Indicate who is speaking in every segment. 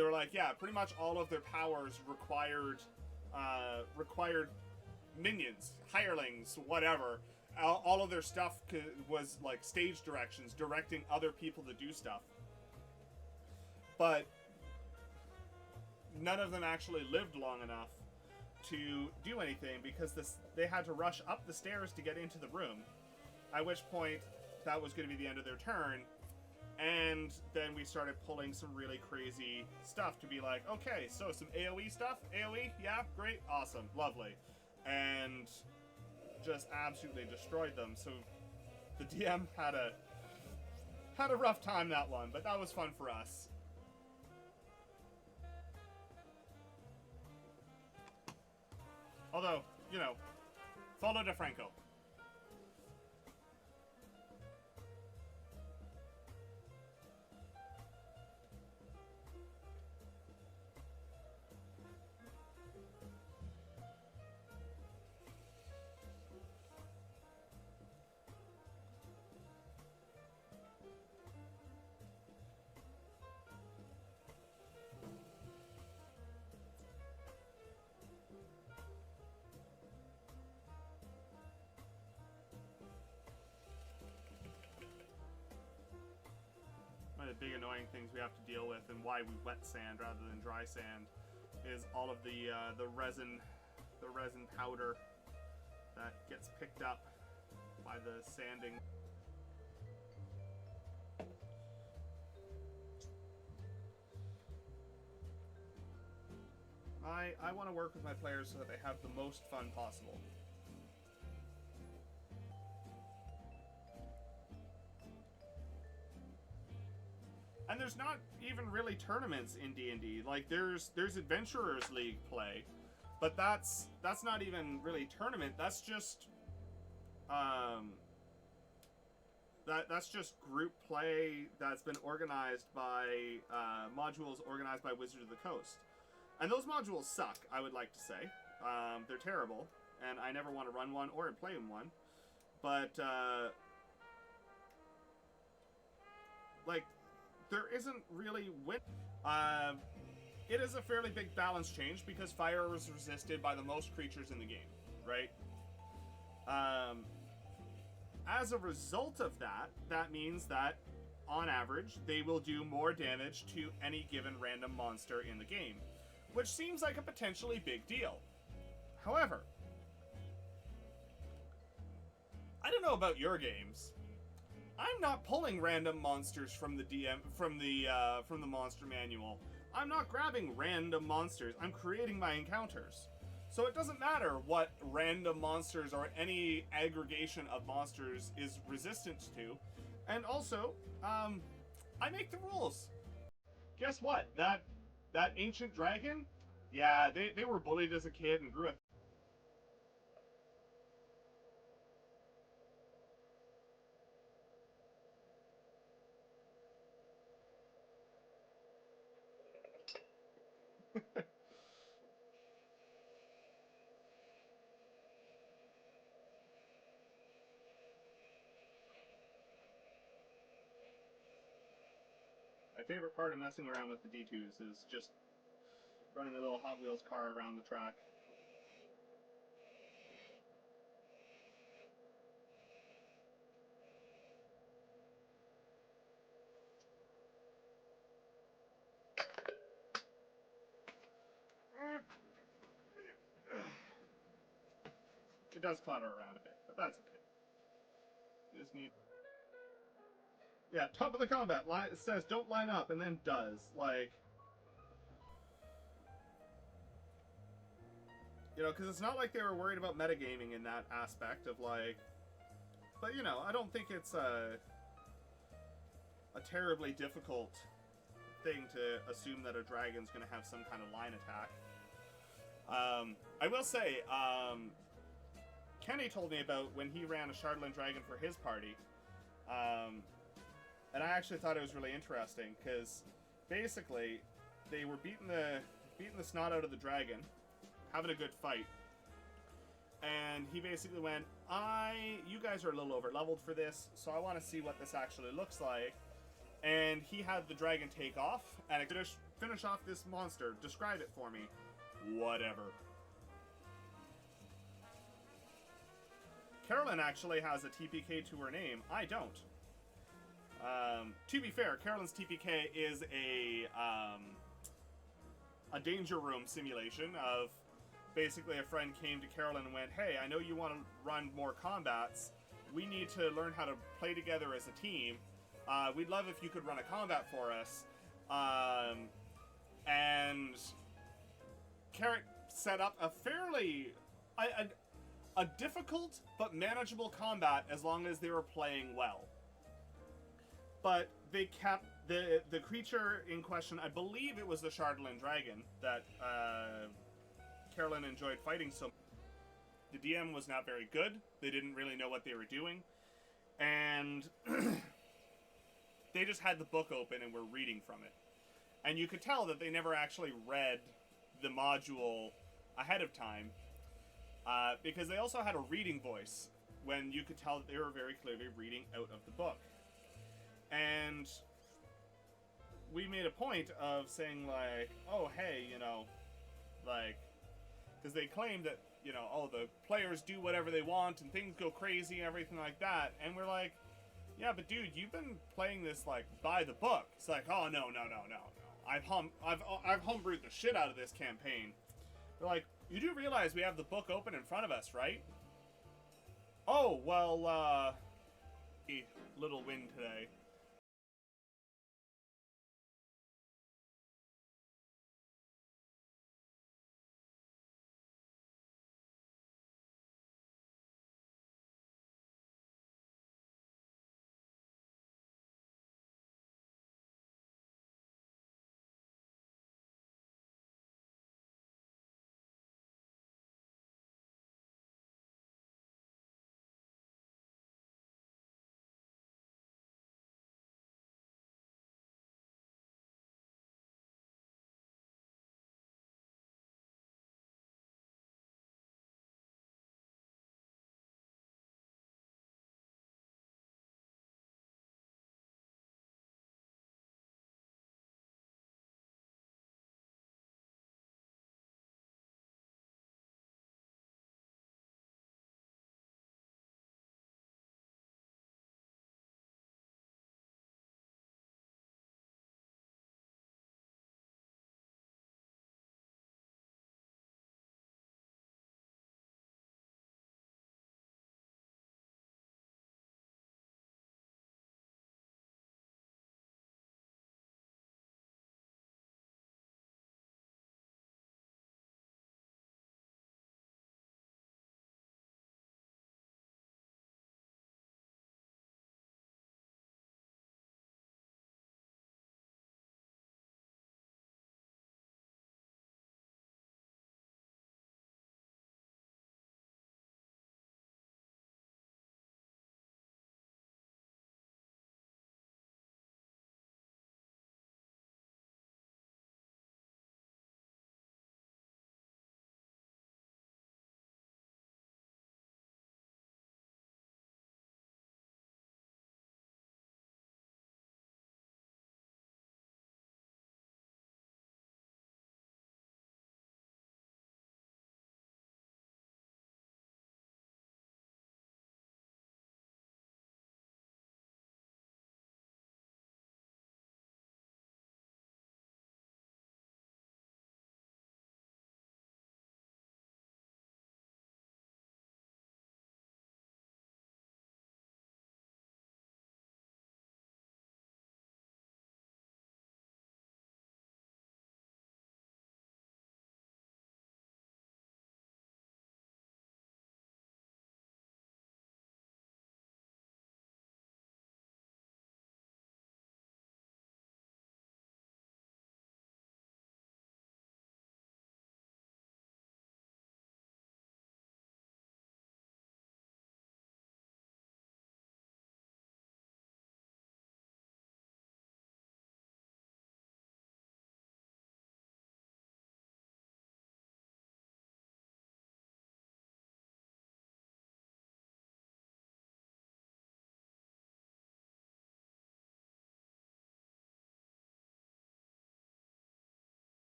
Speaker 1: they were like, yeah, pretty much all of their powers required minions, hirelings, whatever. All of their stuff was like stage directions, directing other people to do stuff. But none of them actually lived long enough to do anything because they had to rush up the stairs to get into the room. At which point, that was going to be the end of their turn. And then we started pulling some really crazy stuff to be like, okay, so some AoE stuff? AoE? Yeah, great, awesome, lovely. And just absolutely destroyed them. So the DM had a rough time that one, but that was fun for us. Although, you know, follow DeFranco. One of the big annoying things we have to deal with, and why we wet sand rather than dry sand, is all of the resin powder that gets picked up by the sanding. I want to work with my players so that they have the most fun possible. And there's not even really tournaments in D&D. Like there's Adventurers League play, but that's not even really tournament. That's just that's just group play that's been organized by modules organized by Wizards of the Coast. And those modules suck, I would like to say. They're terrible, and I never want to run one or play in one. But like, there isn't really it is a fairly big balance change because fire is resisted by the most creatures in the game, right? As a result of that, that means that on average they will do more damage to any given random monster in the game, which seems like a potentially big deal. However, I don't know about your games. I'm not pulling random monsters from the from the monster manual. I'm not grabbing random monsters. I'm creating my encounters. So it doesn't matter what random monsters or any aggregation of monsters is resistant to. And also, I make the rules. Guess what? That ancient dragon? Yeah, they were bullied as a kid and grew up. My favorite part of messing around with the D2s is just running a little Hot Wheels car around the track. It does clutter around a bit, but that's okay. You just need... Yeah, top of the combat, it says don't line up, and then does. Like... You know, because it's not like they were worried about metagaming in that aspect of, like... But, you know, I don't think it's a terribly difficult thing to assume that a dragon's going to have some kind of line attack. I will say, Kenny told me about when he ran a Shardland Dragon for his party. And I actually thought it was really interesting, because basically, they were beating the snot out of the dragon, having a good fight. And he basically went, you guys are a little over leveled for this, so I want to see what this actually looks like. and he had the dragon take off and finish off this monster. Describe it for me. Whatever. Carolyn actually has a TPK to her name. I don't. To be fair, Carolyn's TPK is a danger room simulation of basically a friend came to Carolyn and went, hey, I know you want to run more combats. We need to learn how to play together as a team. We'd love if you could run a combat for us. And Carrot set up a fairly... a difficult but manageable combat as long as they were playing well. But they kept the creature in question, I believe it was the Shardland Dragon that Carolyn enjoyed fighting so much. The DM was not very good. They didn't really know what they were doing. And they just had the book open and were reading from it. And you could tell that they never actually read the module ahead of time. Because they also had a reading voice when you could tell that they were very clearly reading out of the book. And we made a point of saying, like, oh, hey, you know, like, because they claimed that, you know, oh, the players do whatever they want and things go crazy and everything like that. And we're like, yeah, but dude, you've been playing this, like, by the book. It's like, oh, no. I've homebrewed the shit out of this campaign. They're like, you do realize we have the book open in front of us, right? Oh, well, a little wind today.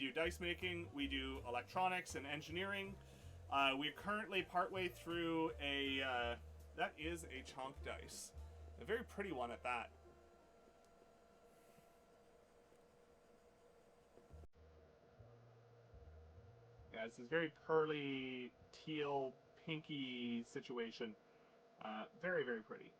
Speaker 1: do dice making, we do electronics and engineering. We're currently partway through that is a chonk dice. A very pretty one at that. Yeah, it's this very pearly, teal, pinky situation. Very, very pretty.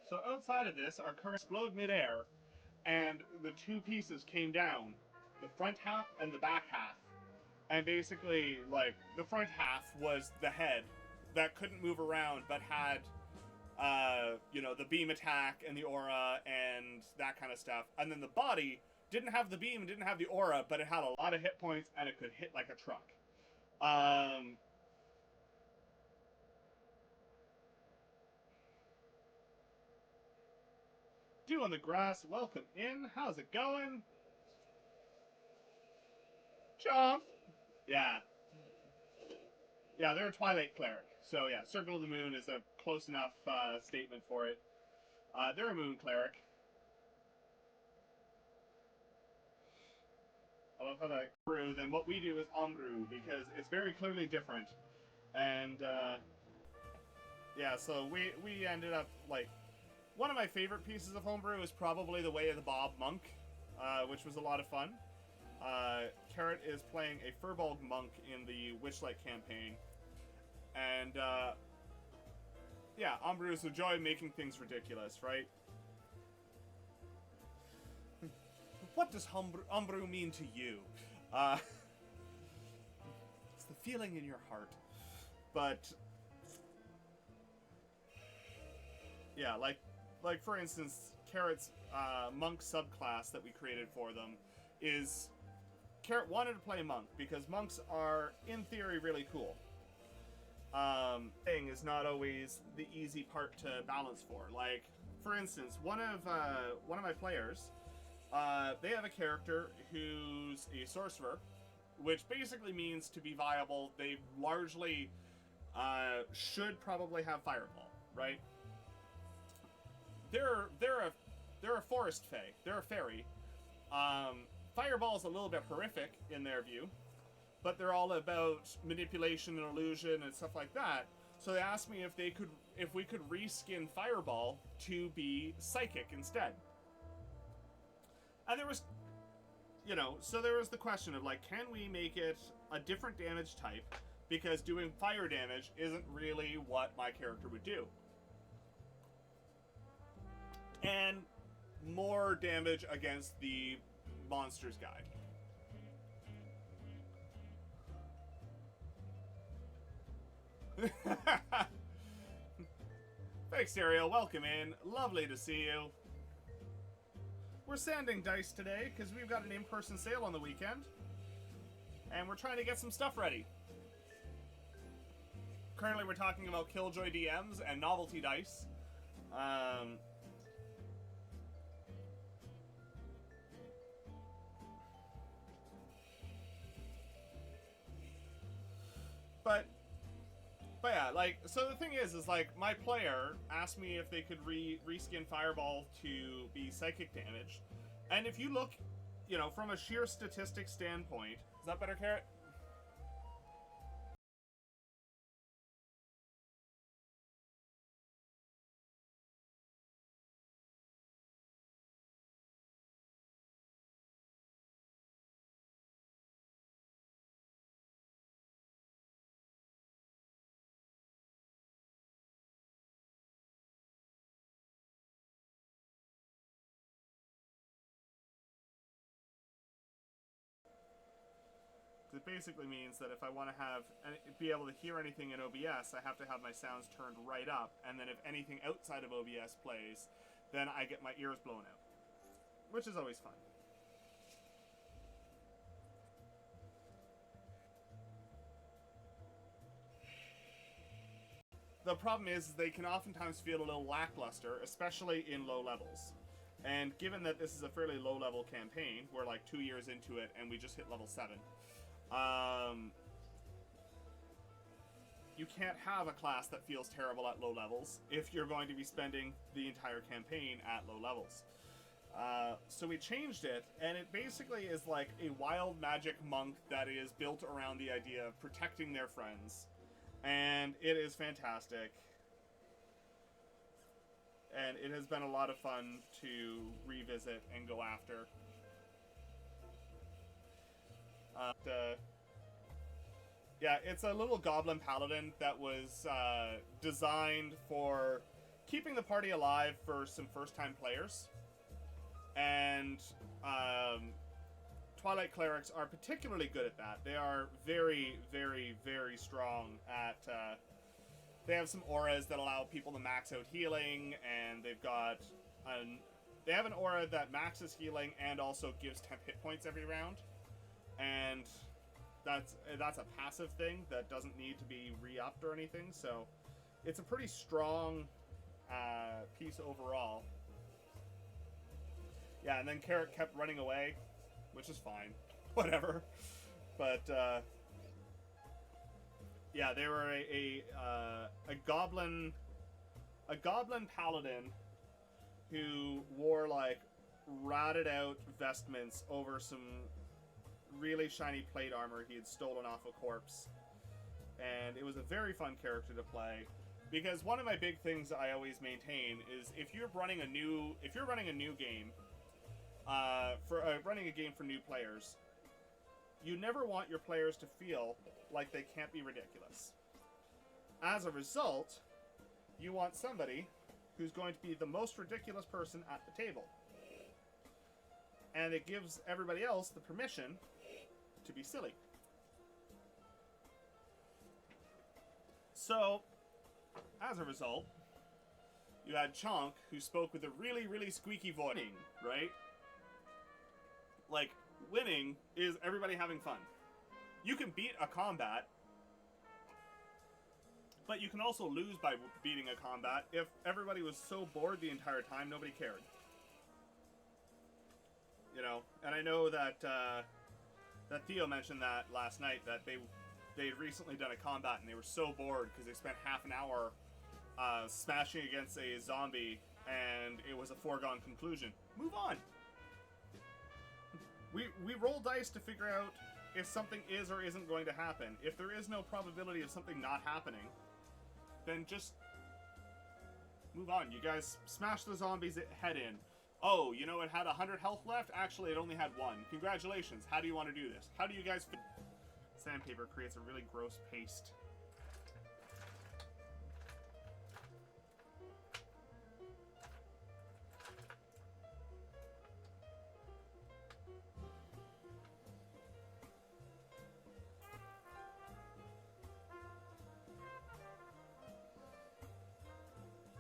Speaker 1: So outside of this, our current exploded midair, and the two pieces came down, the front half and the back half. And basically, like, the front half was the head that couldn't move around but had, the beam attack and the aura and that kind of stuff. And then the body didn't have the beam, didn't have the aura, but it had a lot of hit points and it could hit like a truck. Dew on the grass, welcome in. How's it going? Jump! Yeah. Yeah, they're a Twilight Cleric. So yeah, Circle of the Moon is a close enough statement for it. They're a Moon Cleric. I love how that brew than what we do is Omru, because it's very clearly different. And yeah, so we ended up like one of my favorite pieces of homebrew is probably the Way of the Bob Monk, which was a lot of fun. Carrot is playing a Furbolg Monk in the Witchlight campaign, and yeah, Ombre is a joy making things ridiculous, right? What does Ombre mean to you? It's the feeling in your heart. But yeah, like for instance, Carrot's monk subclass that we created for them is Carrot wanted to play monk because monks are in theory really cool. Thing is not always the easy part to balance for. Like, for instance, one of my players, they have a character who's a sorcerer, which basically means to be viable, they largely should probably have Fireball, right? They're a forest fae. They're a fairy. Fireball is a little bit horrific in their view, but they're all about manipulation and illusion and stuff like that. So they asked me if we could reskin Fireball to be psychic instead. And there was, so there was the question of like, can we make it a different damage type? Because doing fire damage isn't really what my character would do. And more damage against the monsters guide. Thanks, Ariel. Welcome in. Lovely to see you. We're sanding dice today because we've got an in-person sale on the weekend. And we're trying to get some stuff ready. Currently, we're talking about Killjoy DMs and novelty dice. But yeah, like, so the thing is like, my player asked me if they could reskin Fireball to be psychic damage. And if you look, from a sheer statistics standpoint, is that better, Carrot? It basically means that if I want to be able to hear anything in OBS, I have to have my sounds turned right up, and then if anything outside of OBS plays, then I get my ears blown out, which is always fun. the problem is they can oftentimes feel a little lackluster, especially in low levels. And given that this is a fairly low level campaign, we're like 2 years into it and we just hit level 7. You can't have a class that feels terrible at low levels if you're going to be spending the entire campaign at low levels. So we changed it, and it basically is like a wild magic monk that is built around the idea of protecting their friends. And it is fantastic. And it has been a lot of fun to revisit and go after. Yeah, it's a little goblin paladin that was designed for keeping the party alive for some first-time players. And Twilight Clerics are particularly good at that. They are very, very, very strong at... they have some auras that allow people to max out healing, and they've got... they have an aura that maxes healing and also gives 10 hit points every round. And that's a passive thing that doesn't need to be re-upped or anything, so it's a pretty strong piece overall. Yeah, and then Carrot kept running away, which is fine. Whatever. But, yeah, they were a goblin paladin who wore, like, rotted out vestments over some really shiny plate armor he had stolen off a corpse. And it was a very fun character to play. Because one of my big things I always maintain is if you're running a new game, running a game for new players, you never want your players to feel like they can't be ridiculous. As a result, you want somebody who's going to be the most ridiculous person at the table. And it gives everybody else the permission to be silly. So, as a result, you had Chonk, who spoke with a really, really squeaky voice, right? Like, winning is everybody having fun. You can beat a combat, but you can also lose by beating a combat if everybody was so bored the entire time nobody cared. You know, and I know that that Theo mentioned that last night, that they had recently done a combat and they were so bored because they spent half an hour smashing against a zombie and it was a foregone conclusion. Move on. We roll dice to figure out if something is or isn't going to happen. If there is no probability of something not happening, then just move on. You guys smash the zombie's head in. Oh, you know, it had 100 health left? Actually, it only had 1. Congratulations. How do you want to do this? How do you guys... Sandpaper creates a really gross paste.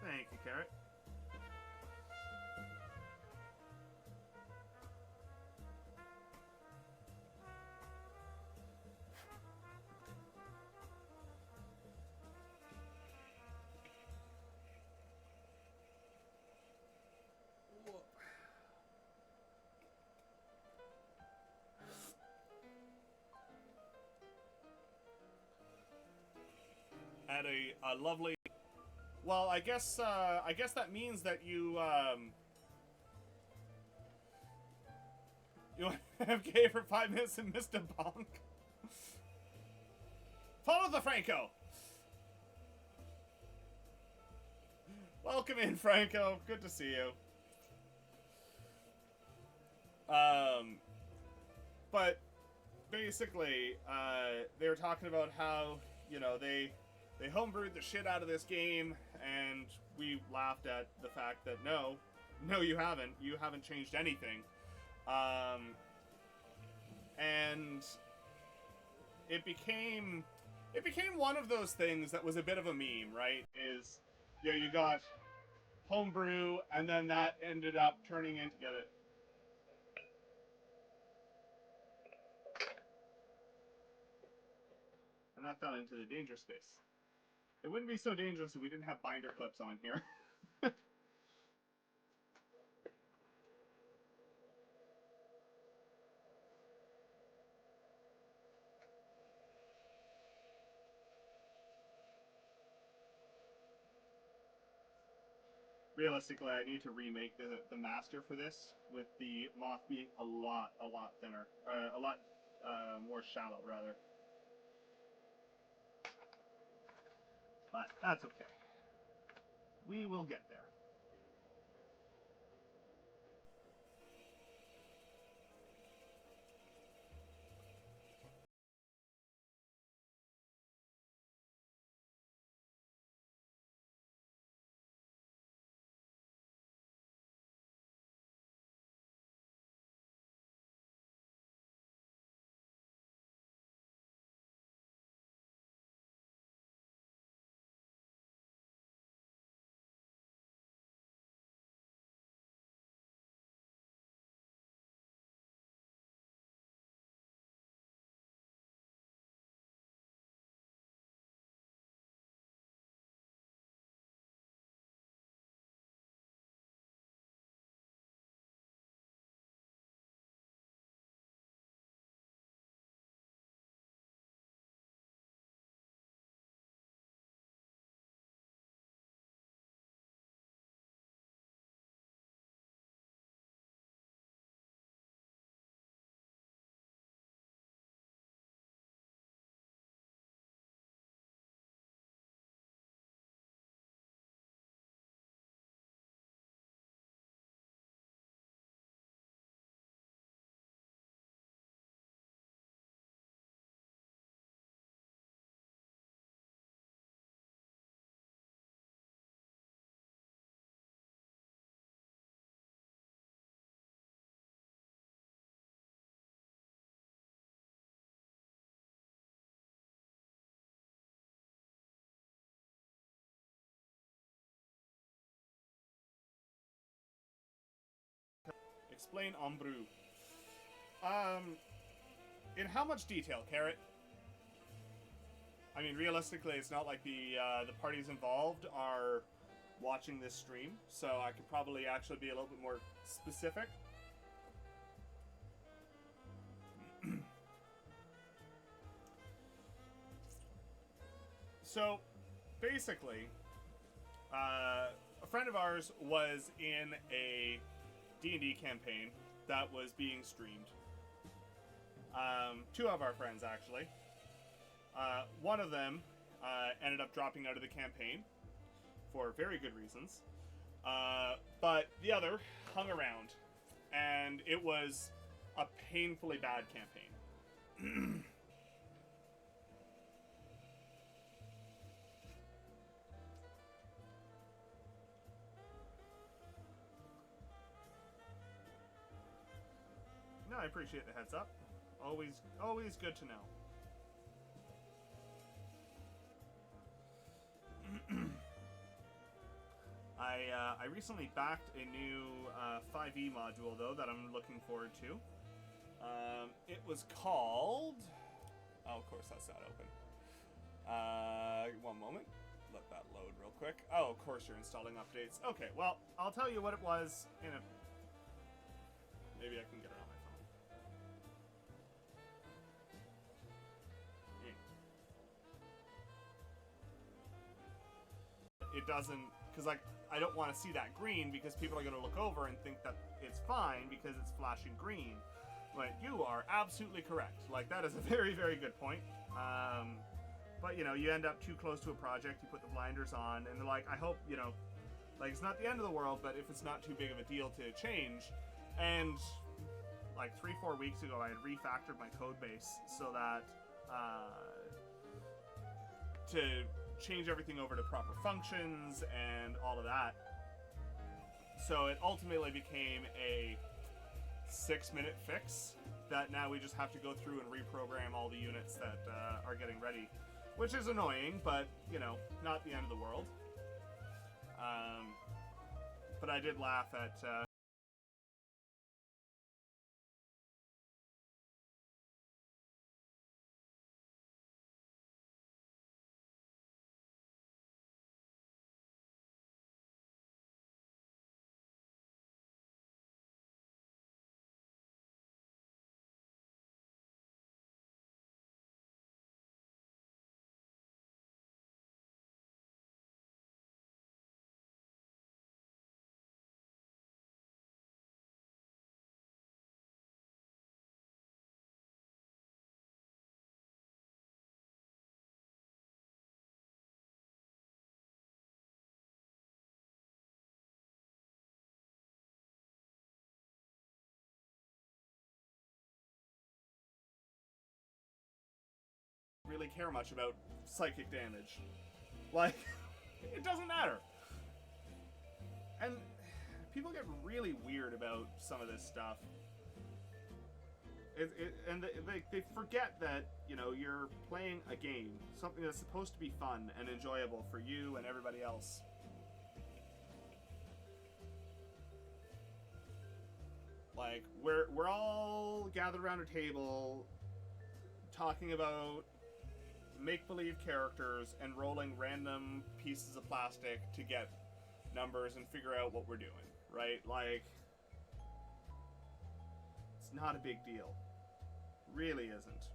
Speaker 1: Thank you, Carrot. At a lovely... Well, I guess that means that you you FK for 5 minutes and missed a bonk. Follow the Franco. Welcome in, Franco. Good to see you. But basically, they were talking about how, you know, they homebrewed the shit out of this game, and we laughed at the fact that no, you haven't. You haven't changed anything. And it became one of those things that was a bit of a meme, right? Is, you know, you got homebrew, and then that ended up turning into it. And that fell into the danger space. It wouldn't be so dangerous if we didn't have binder clips on here. Realistically, I need to remake the master for this with the moth being a lot thinner, a lot more shallow rather. But that's okay. We will get there. Explain Ombrou. In how much detail, Carrot? I mean, realistically, it's not like the parties involved are watching this stream, so I could probably actually be a little bit more specific. So, basically, a friend of ours was in a D&D campaign that was being streamed. Two of our friends, actually. One of them ended up dropping out of the campaign for very good reasons. But the other hung around, and it was a painfully bad campaign. No, I appreciate the heads up. Always good to know. I recently backed a new 5e module though that I'm looking forward to. It was called. Oh, of course that's not open. One moment. Let that load real quick. Oh, of course you're installing updates. Okay, well I'll tell you what it was in a. Maybe I can get it on my phone. It doesn't, because like I don't want to see that green because people are going to look over and think that it's fine because it's flashing green. But you are absolutely correct. Like that is a very good point. But you know, you end up too close to a project, you put the blinders on, and they're like, I hope, you know, like it's not the end of the world, but if it's not too big of a deal to change. And like 3-4 weeks ago, I had refactored my code base so that to change everything over to proper functions and all of that. So it ultimately became a 6-minute fix that now we just have to go through and reprogram all the units that are getting ready, which is annoying, but you know, not the end of the world. But I did laugh at really care much about psychic damage. Like, it doesn't matter. And people get really weird about some of this stuff. And they forget that, you know, you're playing a game, something that's supposed to be fun and enjoyable for you and everybody else. Like, we're all gathered around a table talking about make-believe characters and rolling random pieces of plastic to get numbers and figure out what we're doing, right? Like, it's not a big deal. Really isn't.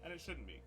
Speaker 1: And it shouldn't be.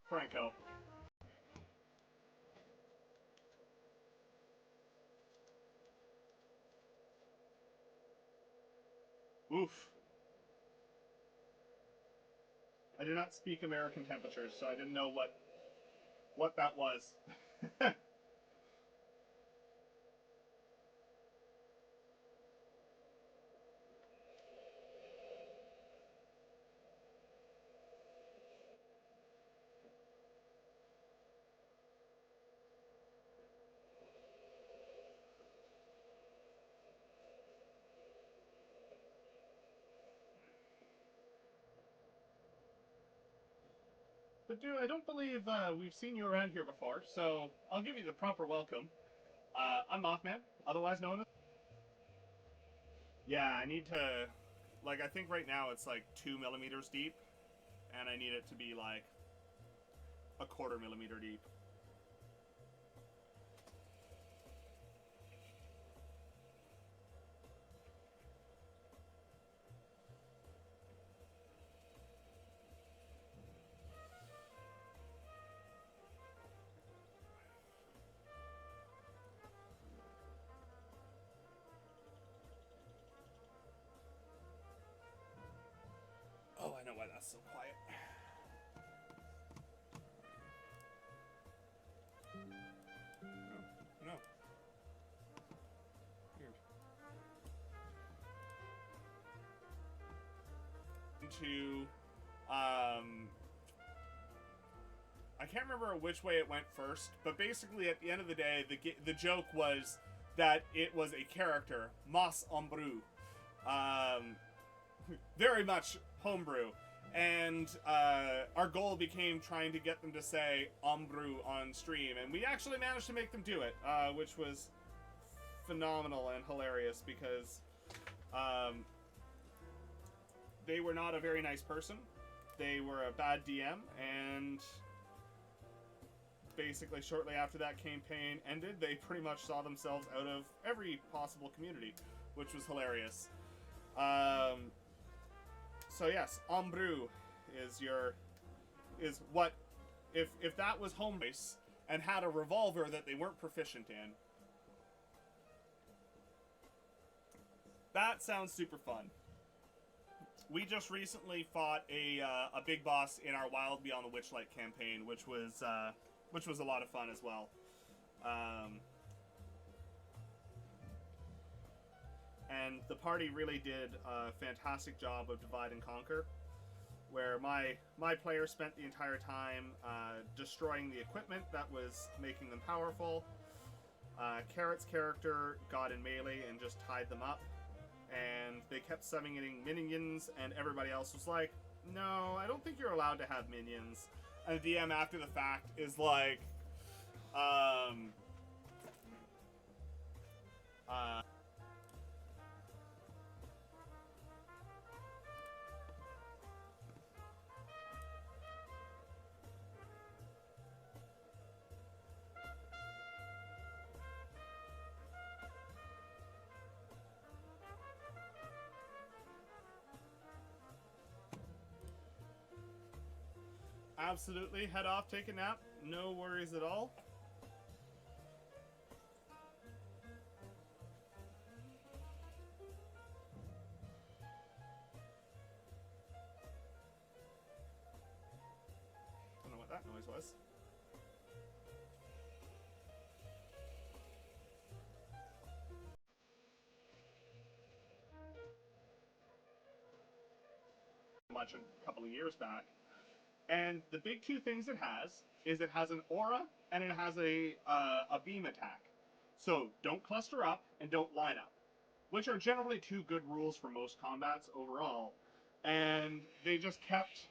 Speaker 1: Franco. Oof. I do not speak American temperatures, so I didn't know what that was. But dude, I don't believe we've seen you around here before, so I'll give you the proper welcome. I'm Mothman, otherwise known as. Yeah, I need to. Like, I think right now it's like 2 millimeters deep, and I need it to be like a quarter millimeter deep. Oh, I know why that's so quiet. Oh, no. Weird. Into, I can't remember which way it went first, but basically at the end of the day, the joke was that it was a character, Mas Ombrou, very much homebrew, and our goal became trying to get them to say Ombrou on stream, and we actually managed to make them do it, which was phenomenal and hilarious because they were not a very nice person. They were a bad DM, and basically shortly after that campaign ended, they pretty much saw themselves out of every possible community, which was hilarious. So yes, Ombrou is what if that was home base, and had a revolver that they weren't proficient in. That sounds super fun. We just recently fought a big boss in our Wild Beyond the Witchlight campaign, which was a lot of fun as well. And the party really did a fantastic job of divide and conquer, where my player spent the entire time destroying the equipment that was making them powerful. Carrot's character got in melee and just tied them up, and they kept summoning minions, and everybody else was like, no, I don't think you're allowed to have minions. And the DM after the fact is like, absolutely, head off, take a nap, no worries at all. Don't know what that noise was. Much a couple of years back. And the big two things it has an aura and it has a beam attack. So don't cluster up and don't line up, which are generally two good rules for most combats overall. And they just kept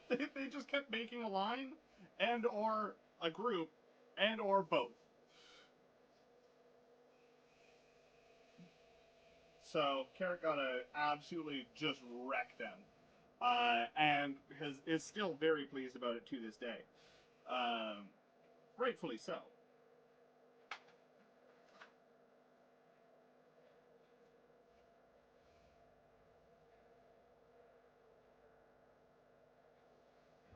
Speaker 1: they just kept making a line and or a group and or both. So Carrot got to absolutely just wreck them, and is still very pleased about it to this day. Rightfully so.